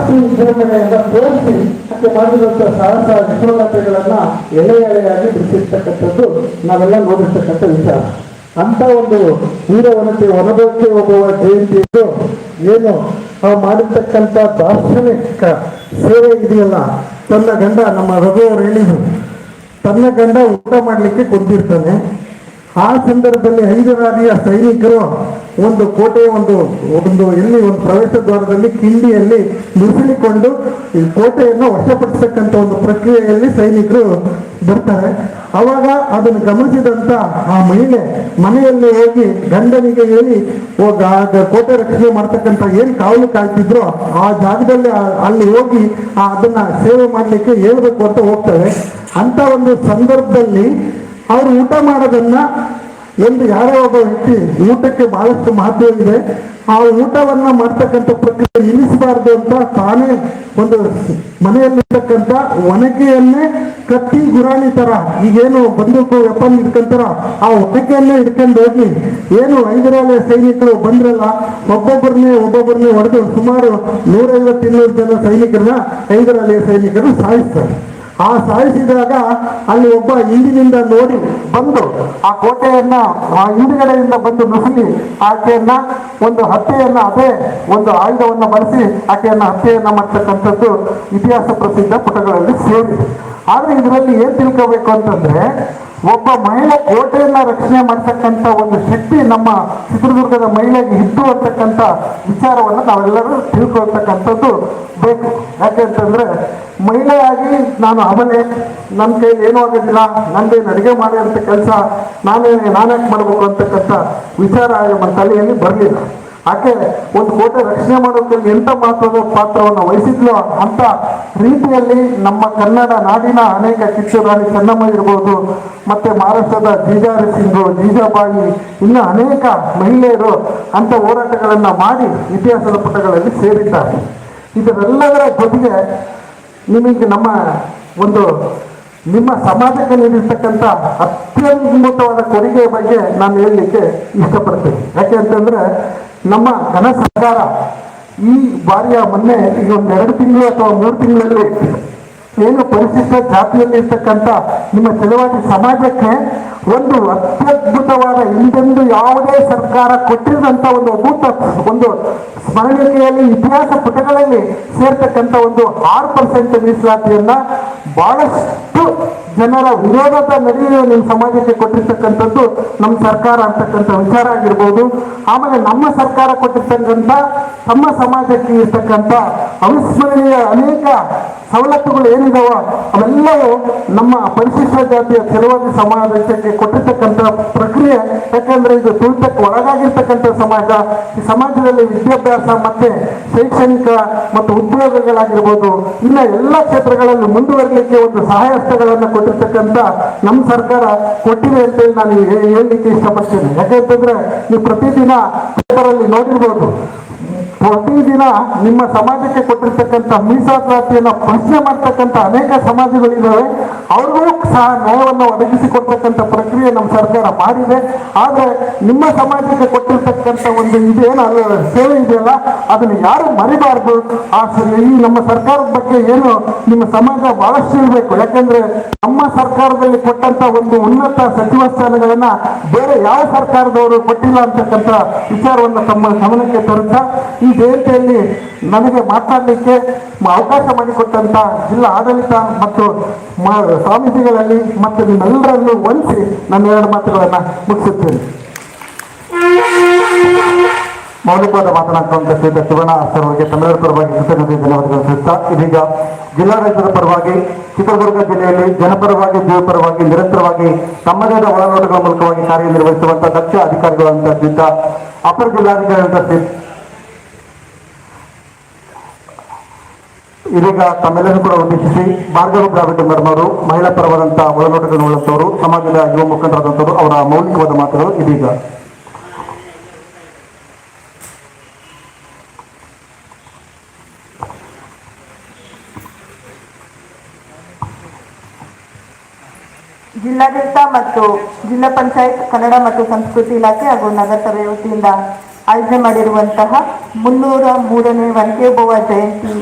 ರಾಷ್ಟ್ರೀಯ ವಿಜೃಂಭಣೆಯಿಂದ ತೋರಿಸಿ ಅದಕ್ಕೆ ಮಾಡಿರುವಂತಹ ಸಾಹಸ ವಿಫಲತೆಗಳನ್ನ ಎಳೆಯಾಗಿ ಬಿಡಿಸಿರ್ತಕ್ಕಂಥದ್ದು ನಾವೆಲ್ಲ ನೋಡಿರ್ತಕ್ಕಂಥ ವಿಚಾರ. ಅಂತ ಒಂದು ವೀರವನತೆ ಒನಬಕ್ಕೆ ಹೋಗುವ ಜಯಂತಿಯನ್ನು ಏನು ಮಾಡಿರ್ತಕ್ಕಂಥ ದಾರ್ಶನಿಕ ಸೇವೆ ಇದೆಯಲ್ಲ, ತನ್ನ ಗಂಡ ನಮ್ಮ ರಘು ಅವರು ಹೇಳಿದ್ರು, ತನ್ನ ಗಂಡ ಊಟ ಮಾಡಲಿಕ್ಕೆ ಕುಂತಿರ್ತಾನೆ. ಆ ಸಂದರ್ಭದಲ್ಲಿ 5 ರಾಜ್ಯ ಸೈನಿಕರು ಒಂದು ಕೋಟೆಯ ಒಂದು ಎಲ್ಲಿ ಒಂದು ಪ್ರವೇಶ ದ್ವಾರದಲ್ಲಿ ಕಿಂಡಿಯಲ್ಲಿ ನುಸುಳಿಕೊಂಡು ಈ ಕೋಟೆಯನ್ನು ವಶಪಡಿಸತಕ್ಕಂಥ ಒಂದು ಪ್ರಕ್ರಿಯೆಯಲ್ಲಿ ಸೈನಿಕರು ಬರ್ತಾರೆ. ಅವಾಗ ಅದನ್ನು ಗಮನಿಸಿದಂತ ಆ ಮಹಿಳೆ ಮನೆಯಲ್ಲಿ ಹೋಗಿ ಗಂಡನಿಗೆ ಹೇಳಿ ಕೋಟೆ ರಕ್ಷಣೆ ಮಾಡ್ತಕ್ಕಂಥ ಏನು ಕಾವಲು ಕಾಯ್ತಿದ್ರು ಆ ಜಾಗದಲ್ಲಿ ಅಲ್ಲಿ ಹೋಗಿ ಅದನ್ನ ಸೇವೆ ಮಾಡಲಿಕ್ಕೆ ಹೇಳ್ಬೇಕು ಅಂತ ಹೋಗ್ತಾರೆ. ಅಂತ ಒಂದು ಸಂದರ್ಭದಲ್ಲಿ ಅವರು ಊಟ ಮಾಡೋದನ್ನ ಯಾರೋ ಒಬ್ಬ ವ್ಯಕ್ತಿ ಊಟಕ್ಕೆ ಬಹಳಷ್ಟು ಮಹತ್ವವಿದೆ, ಆ ಊಟವನ್ನ ಮಾಡ್ತಕ್ಕಂಥ ಪ್ರಕ್ರಿಯೆ ನಿಲ್ಲಿಸಬಾರ್ದು ಅಂತ ತಾನೇ ಒಂದು ಮನೆಯಲ್ಲಿರ್ತಕ್ಕಂಥ ಒನಕೆಯನ್ನೇ ಕತ್ತಿ ಗುರಾಣಿ ತರ ಈಗೇನು ಬಂದೂಕು ವೆಪನ್ ಇಟ್ಕೊಂತಾರ ಆ ಒನಕೆಯನ್ನೇ ಹಿಡ್ಕೊಂಡು ಹೋಗಿ ಏನು 5 ರಾಜ್ಯ ಸೈನಿಕರು ಬಂದ್ರಲ್ಲ ಒಬ್ಬೊಬ್ಬರನ್ನೇ ಹೊಡೆದು ಸುಮಾರು 150-200 ಜನ ಸೈನಿಕರನ್ನ 5 ರಾಜ್ಯ ಸೈನಿಕರು ಸಾಯಿಸ್ತಾರೆ. ಆ ಸಾಯಿಸಿದಾಗ ಅಲ್ಲಿ ಒಬ್ಬ ಹಿಂದಿನಿಂದ ನೋಡಿ ಬಂದು ಆ ಕೋಟೆಯನ್ನ ಆ ಹಿಂದುಗಡೆಯಿಂದ ಬಂದು ನುಸುಳಿ ಆಕೆಯನ್ನ ಒಂದು ಹತ್ಯೆಯನ್ನ ಅದೇ ಒಂದು ಆಯುಧವನ್ನ ಬಳಸಿ ಆಕೆಯನ್ನ ಹತ್ಯೆಯನ್ನ ಮಾಡ್ತಕ್ಕಂಥದ್ದು ಇತಿಹಾಸ ಪ್ರಸಿದ್ಧ ಪುಟಗಳಲ್ಲಿ ಸೇರಿದೆ. ಆದ್ರೆ ಇದರಲ್ಲಿ ಏನ್ ತಿಳ್ಕೋಬೇಕು ಅಂತಂದ್ರೆ, ಒಬ್ಬ ಮಹಿಳೆ ಕೋಟೆಯನ್ನ ರಕ್ಷಣೆ ಮಾಡ್ತಕ್ಕಂಥ ಒಂದು ಶಕ್ತಿ ನಮ್ಮ ಚಿತ್ರದುರ್ಗದ ಮಹಿಳೆಗೆ ಇದ್ದು ಅಂತಕ್ಕಂಥ ವಿಚಾರವನ್ನು ನಾವೆಲ್ಲರೂ ತಿಳ್ಕೊಳ್ತಕ್ಕಂಥದ್ದು ಬೇಕು. ಯಾಕೆಂತಂದ್ರೆ ಮಹಿಳೆಯಾಗಿ ನಾನು ಅಮಲೆ, ನನ್ನ ಕೈಲಿ ಏನೂ ಆಗೋದಿಲ್ಲ, ನಂದೇನು ಅಡುಗೆ ಮಾಡಿ ಅಂತ ಕೆಲಸ ನಾನ್ಯಾಕೆ ಮಾಡಬೇಕು ಅಂತಕ್ಕಂಥ ವಿಚಾರ ನಮ್ಮ ತಲೆಯಲ್ಲಿ ಬರಲಿಲ್ಲ. ಆಕೆ ಒಂದು ಕೋಟೆ ರಕ್ಷಣೆ ಮಾಡೋಕೆ ಎಂಥ ಮಹತ್ವದ ಪಾತ್ರವನ್ನು ವಹಿಸಿದ್ಲು ಅಂತ ರೀತಿಯಲ್ಲಿ ನಮ್ಮ ಕನ್ನಡ ನಾಡಿನ ಅನೇಕ ಕಿತ್ತೂರು ರಾಣಿ ಚೆನ್ನಮ್ಮ ಇರ್ಬೋದು, ಮತ್ತೆ ಮಹಾರಾಷ್ಟ್ರದ ಜೀಜಾರಿ ಸಿಂಗ್, ಜೀಜಾಬಾಯಿ, ಇನ್ನು ಅನೇಕ ಮಹಿಳೆಯರು ಅಂತ ಹೋರಾಟಗಳನ್ನು ಮಾಡಿ ಇತಿಹಾಸದ ಪುಟಗಳಲ್ಲಿ ಸೇರಿದ್ದಾರೆ. ಇದರೆಲ್ಲದರ ಜೊತೆಗೆ ನಿಮಗೆ ನಿಮ್ಮ ಸಮಾಜಕ್ಕೆ ನೀಡಿರ್ತಕ್ಕಂಥ ಅತ್ಯದ್ಭುತವಾದ ಕೊಡುಗೆಯ ಬಗ್ಗೆ ನಾನು ಹೇಳಲಿಕ್ಕೆ ಇಷ್ಟಪಡ್ತೇನೆ. ಯಾಕೆ ಅಂತಂದ್ರೆ ನಮ್ಮ ಘನ ಸರ್ಕಾರ ಈ ಬಾರಿಯ ಮೊನ್ನೆ ಈಗ 2 ತಿಂಗಳು ಅಥವಾ 3 ತಿಂಗಳಲ್ಲಿ ಏನು ಪರಿಶಿಷ್ಟ ಜಾತಿಯಲ್ಲಿ ಇರ್ತಕ್ಕಂಥ ನಿಮ್ಮ ಚಲವಾದಿ ಸಮಾಜಕ್ಕೆ ಒಂದು ಅತ್ಯದ್ಭುತವಾದ ಹಿಂದೆಂದು ಯಾವುದೇ ಸರ್ಕಾರ ಕೊಟ್ಟಿರುವಂತ ಒಂದು ಸ್ಮರಣಿಕೆಯಲ್ಲಿ ಇತಿಹಾಸ ಪುಟಗಳಲ್ಲಿ ಸೇರ್ತಕ್ಕಂಥ ಒಂದು 6% ಮೀಸಲಾತಿಯನ್ನ ಬಹಳಷ್ಟು ಜನರ ವಿರೋಧದ ನಡುವೆ ನಿಮ್ಮ ಸಮಾಜಕ್ಕೆ ಕೊಟ್ಟಿರ್ತಕ್ಕಂಥದ್ದು ನಮ್ಮ ಸರ್ಕಾರ ಅಂತಕ್ಕಂಥ ವಿಚಾರ ಆಗಿರ್ಬೋದು. ಆಮೇಲೆ ನಮ್ಮ ಸರ್ಕಾರ ಕೊಟ್ಟಿರ್ತಕ್ಕಂಥ ತಮ್ಮ ಸಮಾಜಕ್ಕೆ ಇರ್ತಕ್ಕಂಥ ಅವಿಸ್ಮರಣೀಯ ಅನೇಕ ಸವಲತ್ತುಗಳು ಏನಿದಾವ ಅವೆಲ್ಲವೂ ನಮ್ಮ ಪರಿಶಿಷ್ಟ ಜಾತಿಯ ಚಲವಾದಿ ಸಮಾಜಕ್ಕೆ ಕೊಟ್ಟಿರ್ತಕ್ಕಂಥ ಪ್ರಕ್ರಿಯೆ. ಯಾಕಂದ್ರೆ ಇದು ತುಳಿತಕ್ಕೆ ಒಳಗಾಗಿರ್ತಕ್ಕಂಥ ಸಮಾಜ, ಈ ಸಮಾಜದಲ್ಲಿ ವಿದ್ಯಾಭ್ಯಾಸ ಮತ್ತೆ ಶೈಕ್ಷಣಿಕ ಮತ್ತು ಉದ್ಯೋಗಗಳಾಗಿರ್ಬೋದು, ಇನ್ನು ಎಲ್ಲ ಕ್ಷೇತ್ರಗಳಲ್ಲಿ ಮುಂದುವರಲಿಕ್ಕೆ ಒಂದು ಸಹಾಯಹಸ್ತಗಳನ್ನು ಕೊಟ್ಟಿರ್ತಕ್ಕಂಥ ನಮ್ಮ ಸರ್ಕಾರ ಕೊಟ್ಟಿದೆ ಅಂತೇಳಿ ನಾನು ಹೇಳಲಿಕ್ಕೆ ಇಷ್ಟಪಡ್ತೇನೆ. ಯಾಕೆಂತಂದ್ರೆ ನೀವು ಪ್ರತಿದಿನ ಪೇಪರಲ್ಲಿ ನೋಡಿರ್ಬೋದು, ಪ್ರತಿದಿನ ನಿಮ್ಮ ಸಮಾಜಕ್ಕೆ ಕೊಟ್ಟಿರ್ತಕ್ಕಂಥ ಮೀಸಲಾತಿಯನ್ನು ಪ್ರಶ್ನೆ ಮಾಡ್ತಕ್ಕಂಥ ಅನೇಕ ಸಮಾಜಗಳಿದ್ದಾವೆ. ಅವ್ರಿಗೂ ಸಹ ನ್ಯಾಯವನ್ನು ಒದಗಿಸಿಕೊಡ್ತಕ್ಕಂಥ ಪ್ರಕ್ರಿಯೆ ನಮ್ಮ ಸರ್ಕಾರ ಮಾಡಿದೆ. ಆದರೆ ನಿಮ್ಮ ಸಮಾಜಕ್ಕೆ ಕೊಟ್ಟಿರ್ತಕ್ಕಂಥ ಒಂದು ಇದೇನು ಸೇವೆ ಇದೆಯಲ್ಲ ಅದನ್ನು ಯಾರು ಮರಿಬಾರ್ದು. ಈ ನಮ್ಮ ಸರ್ಕಾರದ ಬಗ್ಗೆ ಏನು ನಿಮ್ಮ ಸಮಾಜ ಬಹಳಷ್ಟು ಇರಬೇಕು. ಯಾಕೆಂದ್ರೆ ನಮ್ಮ ಸರ್ಕಾರದಲ್ಲಿ ಕೊಟ್ಟಂತ ಒಂದು ಉನ್ನತ ಸಚಿವ ಸ್ಥಾನಗಳನ್ನ ಬೇರೆ ಯಾವ ಸರ್ಕಾರದವರು ಕೊಟ್ಟಿಲ್ಲ ಅಂತಕ್ಕಂಥ ವಿಚಾರವನ್ನು ತಮ್ಮ ಗಮನಕ್ಕೆ ತರುತ್ತಾ ಈ ಜಯಂತಿಯಲ್ಲಿ ನನಗೆ ಮಾತನಾಡಲಿಕ್ಕೆ ಅವಕಾಶ ಮಾಡಿಕೊಟ್ಟಂತ ಜಿಲ್ಲಾ ಆಡಳಿತ ಮತ್ತು ಸ್ವಾಮೀಜಿಗಳಲ್ಲಿ ಮತ್ತು ನಿಮ್ಮೆಲ್ಲರನ್ನು ವಂದಿಸಿ ನನ್ನ 2 ಮಾತುಗಳನ್ನು ಮುಗಿಸುತ್ತೇನೆ. ಮೌಲಿಕವಾದ ಮಾತನಾಡುವಂತ ಶ್ರೀಯುತ ಶಿವಣ್ಣ ಸರ್ ಅವರಿಗೆ ತಮ್ಮೆಲ್ಲರ ಪರವಾಗಿ ಕೃತಜ್ಞತೆ ಧನ್ಯವಾದಗಳು ತಿಳಿಸುತ್ತಾ, ಇದೀಗ ಜಿಲ್ಲಾಡಳಿತದ ಪರವಾಗಿ ಚಿತ್ರದುರ್ಗ ಜಿಲ್ಲೆಯಲ್ಲಿ ಜನಪರವಾಗಿ ಜೀವಪರವಾಗಿ ನಿರಂತರವಾಗಿ ತಮ್ಮದೇ ಆದ ಒಳನೋಟಗಳ ಮೂಲಕವಾಗಿ ಕಾರ್ಯನಿರ್ವಹಿಸುವಂತಹ ದಕ್ಷ ಅಧಿಕಾರಿಗಳಂತ ಶ್ರೀಯುತ ಅಪರ ಜಿಲ್ಲಾಧಿಕಾರಿ ಅಂತ ಇದೀಗ ತಮ್ಮೆಲ್ಲರೂ ಕೂಡ ಉದ್ದೇಶಿಸಿ ಭಾರ್ಗವ ದ್ರಾವಿಡ ಮೇಡಮವರು ಮಹಿಳಾ ಪರವಾದಂತಹ ಒಳನೋಟಗಳನ್ನು ಉಳ್ಳಂತವರು, ಸಮಾಜದ ಯುವ ಮುಖಂಡರಾದಂಥವರು ಅವರ ಮೌಲಿಕವಾದ ಮಾತುಗಳು ಇದೀಗ. ಜಿಲ್ಲಾಡಳಿತ ಮತ್ತು ಜಿಲ್ಲಾ ಪಂಚಾಯತ್ ಕನ್ನಡ ಮತ್ತು ಸಂಸ್ಕೃತಿ ಇಲಾಖೆ ಹಾಗೂ ನಗರಸಭೆ ವತಿಯಿಂದ ಆಯೋಜನೆ ಮಾಡಿರುವಂತಹ 303ನೇ ವನಿಕೆ ಓಬವ್ವ ಜಯಂತಿ